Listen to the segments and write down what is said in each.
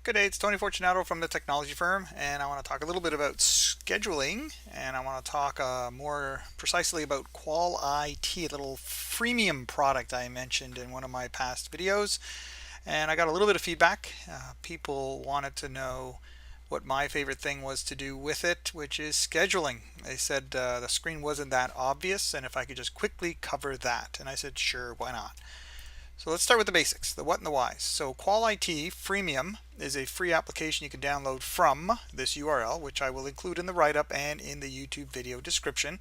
Good day, it's Tony Fortunato from the technology firm, and I want to talk a little bit about scheduling, and I want to talk more precisely about Qual'It, a little freemium product I mentioned in one of my past videos. And I got a little bit of feedback. People wanted to know what my favorite thing was to do with it, which is scheduling. They said the screen wasn't that obvious, and if I could just quickly cover that. And I said, sure, why not? So let's start with the basics, the what and the whys. So Qual'It Freemium is a free application you can download from this URL, which I will include in the write-up and in the YouTube video description.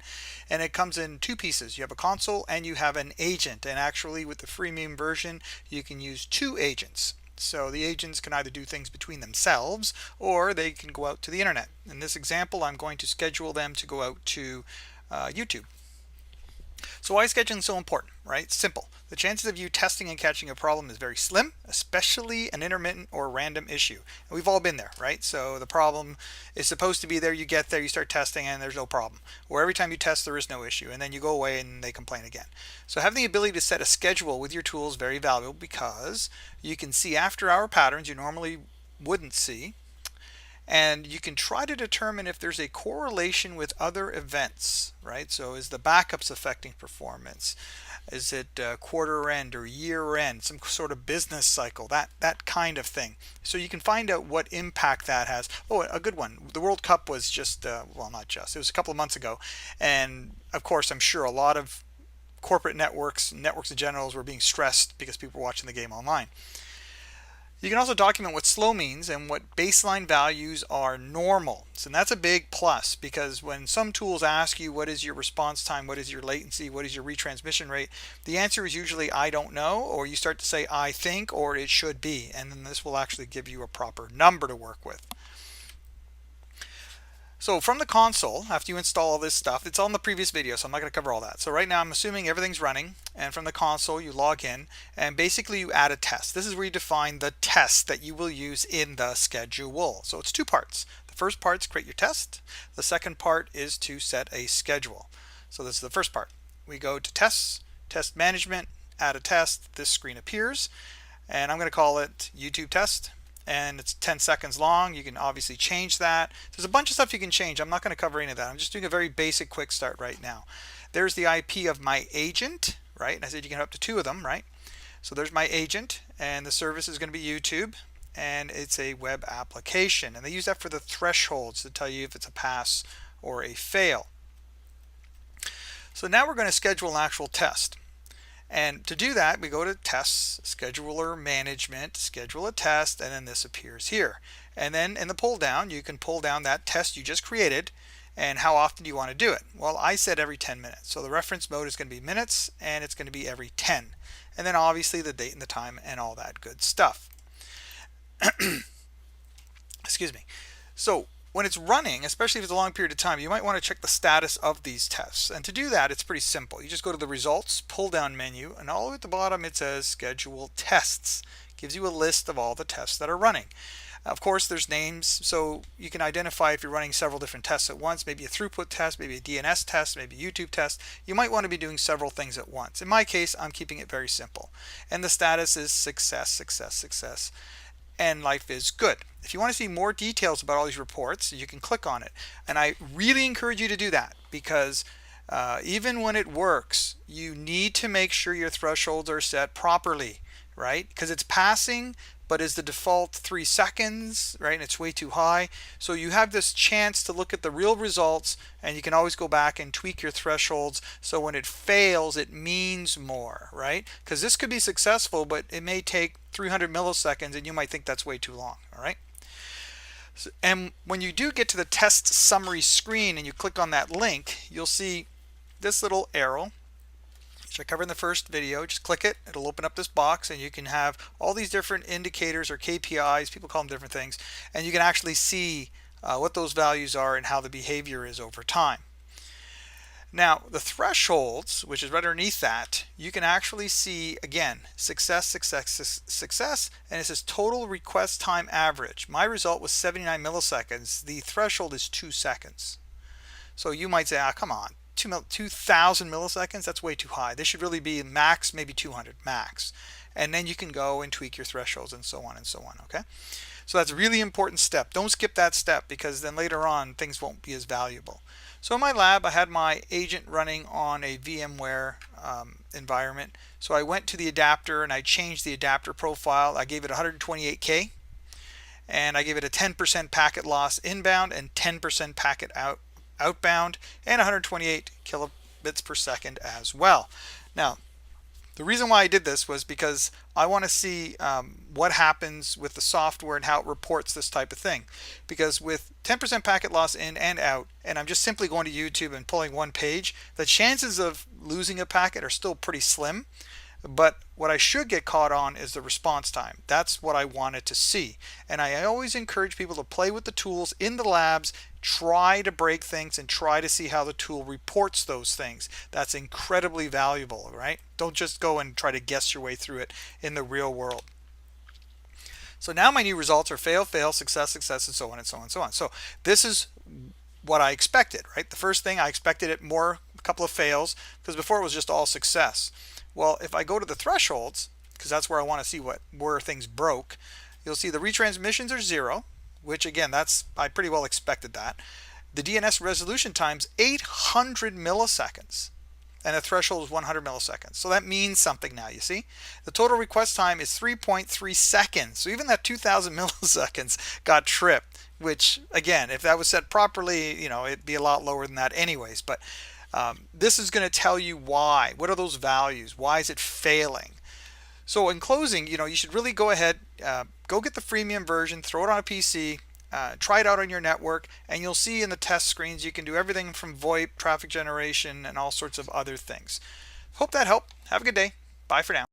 And it comes in two pieces. You have a console and you have an agent. And actually with the freemium version, you can use two agents. So the agents can either do things between themselves or they can go out to the internet. In this example, I'm going to schedule them to go out to YouTube. So why is scheduling so important, right? Simple. The chances of you testing and catching a problem is very slim, especially an intermittent or random issue. And we've all been there, right? So the problem is supposed to be there, you get there, you start testing, and there's no problem. Or every time you test, there is no issue, and then you go away and they complain again. So having the ability to set a schedule with your tool is very valuable because you can see after-hour patterns you normally wouldn't see, and you can try to determine if there's a correlation with other events, right? So is the backups affecting performance? Is it quarter end or year end, some sort of business cycle, that kind of thing. So you can find out what impact that has. Oh, a good one. The World Cup was just, well, not just, it was a couple of months ago. And of course, I'm sure a lot of corporate networks in general were being stressed because people were watching the game online. You can also document what slow means and what baseline values are normal. So that's a big plus because when some tools ask you what is your response time, what is your latency, what is your retransmission rate, the answer is usually I don't know, or you start to say I think, or it should be, and then this will actually give you a proper number to work with. So from the console, after you install all this stuff, it's on the previous video, so I'm not going to cover all that. So right now I'm assuming everything's running, and from the console you log in, and basically you add a test. This is where you define the test that you will use in the schedule. So it's two parts. The first part is create your test. The second part is to set a schedule. So this is the first part. We go to tests, test management, add a test. This screen appears, and I'm going to call it YouTube test. And it's 10 seconds long. You can obviously change that. There's a bunch of stuff you can change. I'm not going to cover any of that. I'm just doing a very basic quick start right now. There's the IP of my agent, right? And I said you can have up to two of them, right? So there's my agent, and the service is going to be YouTube, and it's a web application. And they use that for the thresholds to tell you if it's a pass or a fail. So now we're going to schedule an actual test. And to do that, we go to Tests, Scheduler Management, Schedule a Test, and then this appears here. And then in the pull down, you can pull down that test you just created and how often do you want to do it. Well, I said every 10 minutes. So the reference mode is going to be minutes, and it's going to be every 10. And then obviously the date and the time and all that good stuff. Excuse me. So when it's running, especially if it's a long period of time, you might want to check the status of these tests. And to do that, it's pretty simple. You just go to the results pull down menu, and all the way at the bottom it says schedule tests. It gives you a list of all the tests that are running. Of course, there's names, so you can identify if you're running several different tests at once, maybe a throughput test, maybe a DNS test, maybe a YouTube test. You might want to be doing several things at once. In my case, I'm keeping it very simple. And the status is success, success, success, and life is good. If you want to see more details about all these reports, you can click on it. And I really encourage you to do that because even when it works, you need to make sure your thresholds are set properly, right? Because it's passing, but is the default 3 seconds, right? And it's way too high. So you have this chance to look at the real results, and you can always go back and tweak your thresholds. So when it fails, it means more, right? Because this could be successful, but it may take 300 milliseconds, and you might think that's way too long, all right? And when you do get to the test summary screen and you click on that link, you'll see this little arrow, which I covered in the first video. Just click it, it'll open up this box, and you can have all these different indicators or KPIs, people call them different things, and you can actually see what those values are and how the behavior is over time. Now the thresholds, which is right underneath that, you can actually see again success, success, success, and it says total request time average. My result was 79 milliseconds. The threshold is 2 seconds. So you might say, come on, 2,000 milliseconds, that's way too high. This should really be max, maybe 200 max. And then you can go and tweak your thresholds and so on and so on, okay? So that's a really important step. Don't skip that step, because then later on things won't be as valuable. So in my lab, I had my agent running on a VMware environment. So I went to the adapter and I changed the adapter profile. I gave it 128K, and I gave it a 10% packet loss inbound and 10% packet outbound, and 128 kilobits per second as well. Now, the reason why I did this was because I want to see what happens with the software and how it reports this type of thing. Because with 10% packet loss in and out, and I'm just simply going to YouTube and pulling one page, the chances of losing a packet are still pretty slim. But what I should get caught on is the response time. That's what I wanted to see. And I always encourage people to play with the tools in the labs, try to break things, and try to see how the tool reports those things. That's incredibly valuable, right? Don't just go and try to guess your way through it in the real world. So now my new results are fail, fail, success, success, and so on and so on and so on. So this is what I expected, right? The first thing, I expected it more, a couple of fails, because before it was just all success. Well, if I go to the thresholds, because that's where I want to see where things broke, you'll see the retransmissions are 0, which again, I pretty well expected that. The DNS resolution time's 800 milliseconds, and the threshold is 100 milliseconds. So that means something now, you see. The total request time is 3.3 seconds. So even that 2000 milliseconds got tripped, which again, if that was set properly, it'd be a lot lower than that anyways. But this is going to tell you why. What are those values? Why is it failing? So in closing, you should really go ahead, go get the freemium version, throw it on a PC, try it out on your network, and you'll see in the test screens you can do everything from VoIP, traffic generation, and all sorts of other things. Hope that helped. Have a good day. Bye for now.